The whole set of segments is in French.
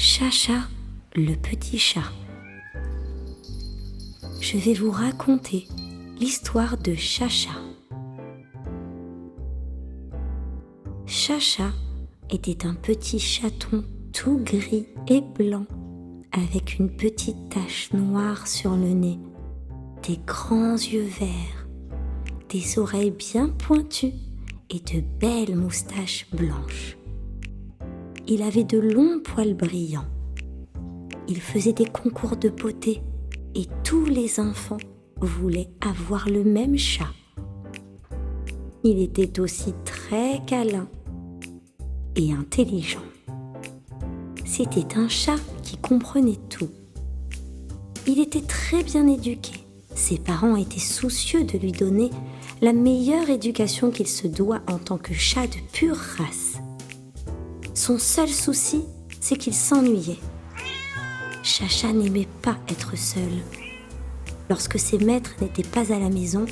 Chacha, le petit chat. Je vais vous raconter l'histoire de Chacha. Chacha était un petit chaton tout gris et blanc, avec une petite tache noire sur le nez, des grands yeux verts, des oreilles bien pointues et de belles moustaches blanches. Il avait de longs poils brillants. Il faisait des concours de beauté et tous les enfants voulaient avoir le même chat. Il était aussi très câlin et intelligent. C'était un chat qui comprenait tout. Il était très bien éduqué. Ses parents étaient soucieux de lui donner la meilleure éducation qu'il se doit en tant que chat de pure race. Son seul souci, c'est qu'il s'ennuyait. Chacha n'aimait pas être seul. Lorsque ses maîtres n'étaient pas à la maison,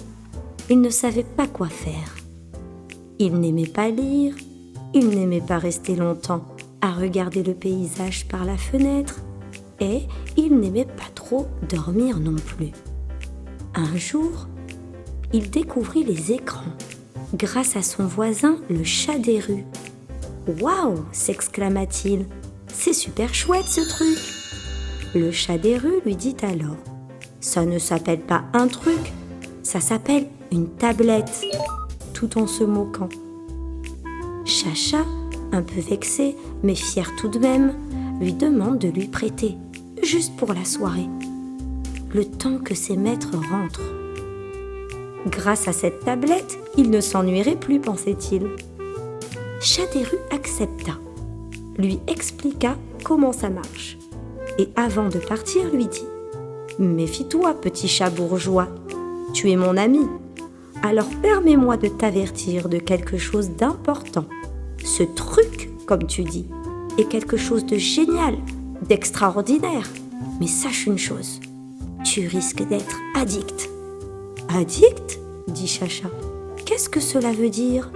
il ne savait pas quoi faire. Il n'aimait pas lire, il n'aimait pas rester longtemps à regarder le paysage par la fenêtre et il n'aimait pas trop dormir non plus. Un jour, il découvrit les écrans grâce à son voisin, le chat des rues. « Waouh !» s'exclama-t-il. « C'est super chouette ce truc !» Le chat des rues lui dit alors « Ça ne s'appelle pas un truc, ça s'appelle une tablette !» tout en se moquant. Chacha, un peu vexé, mais fier tout de même, lui demande de lui prêter, juste pour la soirée, le temps que ses maîtres rentrent. Grâce à cette tablette, il ne s'ennuierait plus, pensait-il. Chat des rues accepta, lui expliqua comment ça marche, et avant de partir lui dit « Méfie-toi, petit chat bourgeois, tu es mon ami, alors permets-moi de t'avertir de quelque chose d'important. Ce truc, comme tu dis, est quelque chose de génial, d'extraordinaire, mais sache une chose, tu risques d'être addict. » « Addict ?» dit Chacha. « Qu'est-ce que cela veut dire ?»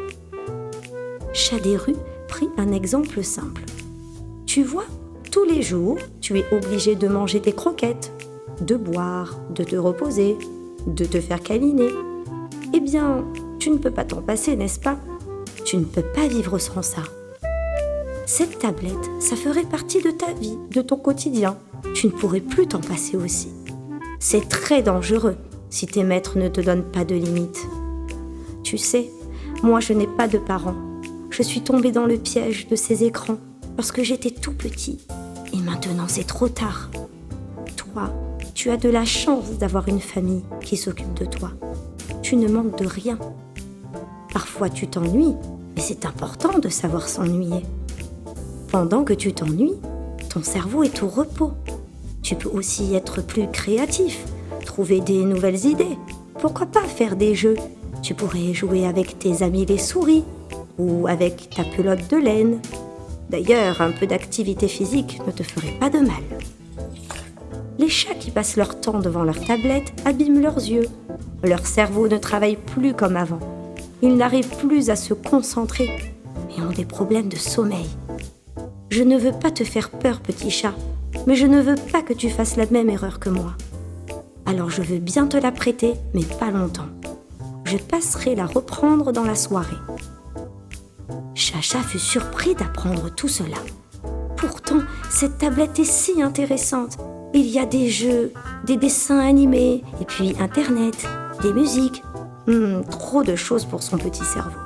Chat des rues prit un exemple simple. « Tu vois, tous les jours, tu es obligé de manger tes croquettes, de boire, de te reposer, de te faire câliner. Eh bien, tu ne peux pas t'en passer, n'est-ce pas? Tu ne peux pas vivre sans ça. Cette tablette, ça ferait partie de ta vie, de ton quotidien. Tu ne pourrais plus t'en passer aussi. C'est très dangereux si tes maîtres ne te donnent pas de limites. Tu sais, moi je n'ai pas de parents. Je suis tombée dans le piège de ces écrans lorsque j'étais tout petit. Et maintenant c'est trop tard. Toi, tu as de la chance d'avoir une famille qui s'occupe de toi. Tu ne manques de rien. Parfois tu t'ennuies, mais c'est important de savoir s'ennuyer. Pendant que tu t'ennuies, ton cerveau est au repos. Tu peux aussi être plus créatif, trouver des nouvelles idées. Pourquoi pas faire des jeux? Tu pourrais jouer avec tes amis les souris ou avec ta pelote de laine. D'ailleurs, un peu d'activité physique ne te ferait pas de mal. Les chats qui passent leur temps devant leur tablette abîment leurs yeux. Leur cerveau ne travaille plus comme avant. Ils n'arrivent plus à se concentrer et ont des problèmes de sommeil. Je ne veux pas te faire peur, petit chat, mais je ne veux pas que tu fasses la même erreur que moi. Alors je veux bien te la prêter, mais pas longtemps. Je passerai la reprendre dans la soirée. Chacha fut surpris d'apprendre tout cela. Pourtant, cette tablette est si intéressante. Il y a des jeux, des dessins animés, et puis Internet, des musiques. Trop de choses pour son petit cerveau.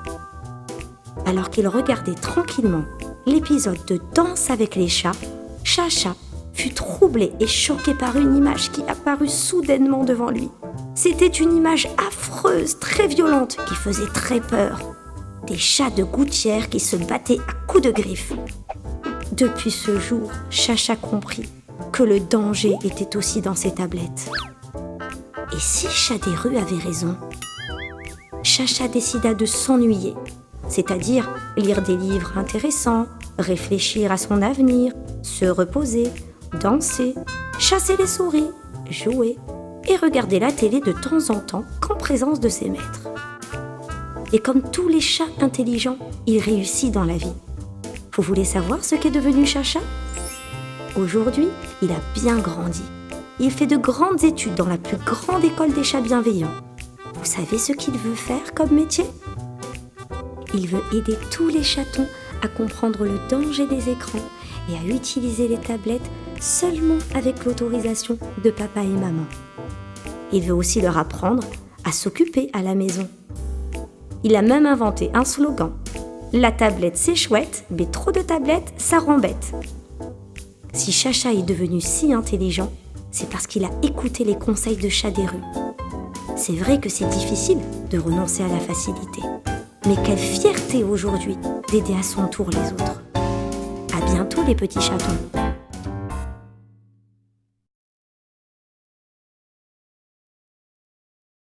Alors qu'il regardait tranquillement l'épisode de Danse avec les chats, Chacha fut troublé et choqué par une image qui apparut soudainement devant lui. C'était une image affreuse, très violente, qui faisait très peur. Des chats de gouttière qui se battaient à coups de griffes. Depuis ce jour, Chacha comprit que le danger était aussi dans ses tablettes. Et si Chat des rues avait raison? Chacha décida de s'ennuyer, c'est-à-dire lire des livres intéressants, réfléchir à son avenir, se reposer, danser, chasser les souris, jouer et regarder la télé de temps en temps qu'en présence de ses maîtres. Et comme tous les chats intelligents, il réussit dans la vie. Vous voulez savoir ce qu'est devenu Chacha ? Aujourd'hui, il a bien grandi. Il fait de grandes études dans la plus grande école des chats bienveillants. Vous savez ce qu'il veut faire comme métier ? Il veut aider tous les chatons à comprendre le danger des écrans et à utiliser les tablettes seulement avec l'autorisation de papa et maman. Il veut aussi leur apprendre à s'occuper à la maison. Il a même inventé un slogan. La tablette c'est chouette, mais trop de tablettes, ça rend bête. Si Chacha est devenu si intelligent, c'est parce qu'il a écouté les conseils de Chat des rues. C'est vrai que c'est difficile de renoncer à la facilité, mais quelle fierté aujourd'hui d'aider à son tour les autres. À bientôt les petits chatons.